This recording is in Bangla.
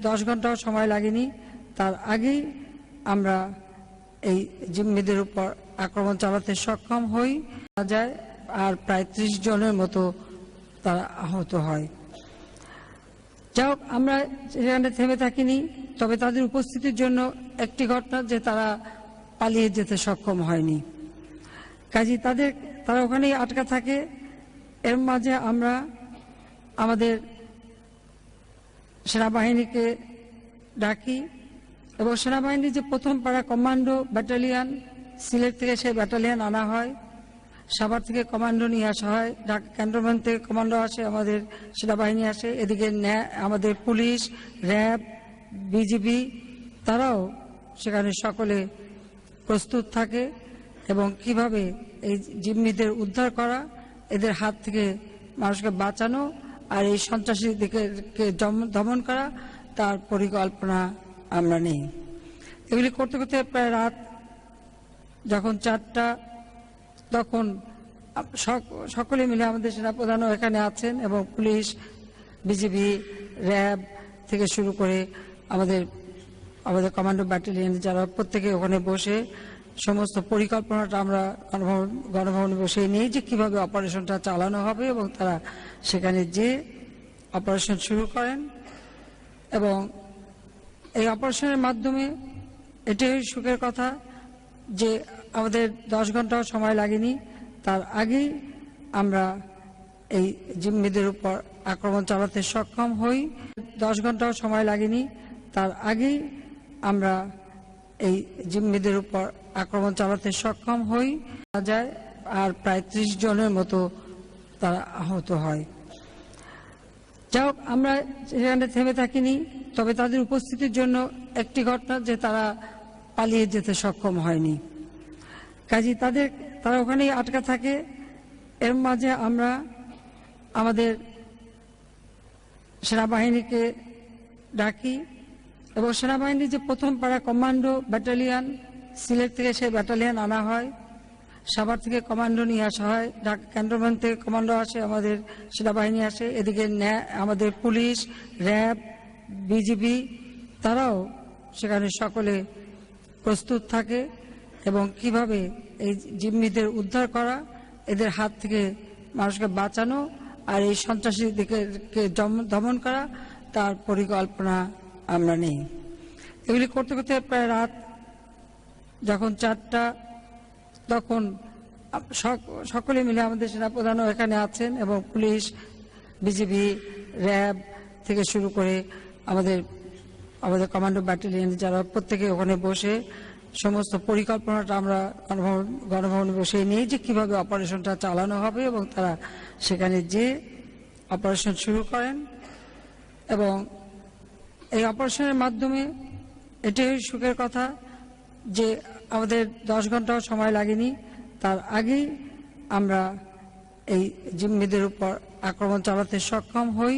10 ঘন্টাও সময় লাগেনি, তার আগেই আমরা এই জিম্মিদের উপর আক্রমণ চালাতে সক্ষম হই যায়, আর প্রায় 30 জনের মতো তারা আহত হয়। যাই হোক, আমরা সেখানে থেমে থাকিনি, তবে তাদের উপস্থিতির জন্য একটি ঘটনা যে তারা পালিয়ে যেতে সক্ষম হয়নি, কাজী তারা ওখানেই আটকা থাকে। এর মাঝে আমরা আমাদের সেনাবাহিনীকে ডাকি এবং সেনাবাহিনীর যে প্রথম পাড়া কমান্ডো ব্যাটালিয়ন, সিলেট থেকে সেই ব্যাটালিয়ন আনা হয়, সাভার থেকে কমান্ডো নিয়ে আসা হয়, ঢাকা ক্যান্টনমেন্ট থেকে কমান্ডো আসে, আমাদের সেনাবাহিনী আসে, এদিকে আমাদের পুলিশ, র্যাব, বিজিবি তারাও সেখানে সকলে প্রস্তুত থাকে এবং কিভাবে এই জিম্মিদের উদ্ধার করা, এদের হাত থেকে মানুষকে বাঁচানো আর এই সন্ত্রাসীদেরকে দমন করা, তার পরিকল্পনা আমরা নেই। এগুলি করতে করতে প্রায় রাত যখন 4টা, তখন সকলে মিলে আমাদের সেনাপ্রধানও এখানে আছেন এবং পুলিশ, বিজিবি, র্যাব থেকে শুরু করে আমাদের কমান্ডো ব্যাটালিয়ন যারা প্রত্যেকে ওখানে বসে সমস্ত পরিকল্পনাটা আমরা গণভবনে বসে নিয়ে যে কিভাবে অপারেশনটা চালানো হবে এবং তারা সেখানে যে অপারেশন শুরু করেন। এবং এই অপারেশনের মাধ্যমে এটাই সুখের কথা যে আমাদের 10 ঘন্টাও সময় লাগেনি, তার আগেই আমরা এই জিম্মিদের উপর আক্রমণ চালাতে সক্ষম হই। 10 ঘন্টাও সময় লাগেনি, তার আগেই আমরা এই জিম্মিদের উপর আক্রমণ চালাতে সক্ষম হই যায়, আর প্রায় 30 জনের মতো তারা আহত হয়। যাই হোক, আমরা সেখানে থেমে থাকিনি, তবে তাদের উপস্থিতির জন্য একটি ঘটনা যে তারা পালিয়ে যেতে সক্ষম হয়নি, কাজী তারা ওখানেই আটকা থাকে। এর মাঝে আমরা আমাদের সেনাবাহিনীকে ডাকি এবং সেনাবাহিনীর যে প্রথম পাড়া কমান্ডো ব্যাটালিয়ন, সিলেট থেকে সেই ব্যাটালিয়ন আনা হয়, সাভার থেকে কমান্ডো নিয়ে আসা হয়, ঢাকা ক্যান্টনমেন্ট থেকে কমান্ডো আসে, আমাদের সেনাবাহিনী আসে, এদিকে আমাদের পুলিশ, র্যাব, বিজিবি তারাও সেখানে সকলে প্রস্তুত থাকে এবং কিভাবে এই জিম্মিদের উদ্ধার করা, এদের হাত থেকে মানুষকে বাঁচানো আর এই সন্ত্রাসীদেরকে দমন করা, তার পরিকল্পনা আমরা নেই। এগুলি করতে করতে প্রায় রাত যখন 4টা, তখন সকলে মিলে আমাদের সেনাপ্রধানও এখানে আছেন এবং পুলিশ, বিজিবি, র্যাব থেকে শুরু করে আমাদের কমান্ডো ব্যাটালিয়ন যারা প্রত্যেকে ওখানে বসে সমস্ত পরিকল্পনাটা আমরা গণভবনে বসে নিয়ে যে কিভাবে অপারেশনটা চালানো হবে এবং তারা সেখানে যে অপারেশন শুরু করেন। এবং এই অপারেশনের মাধ্যমে এটাই সুখের কথা যে আমাদের 10 ঘন্টাও সময় লাগেনি, তার আগেই আমরা এই জিম্মিদের উপর আক্রমণ চালাতে সক্ষম হই।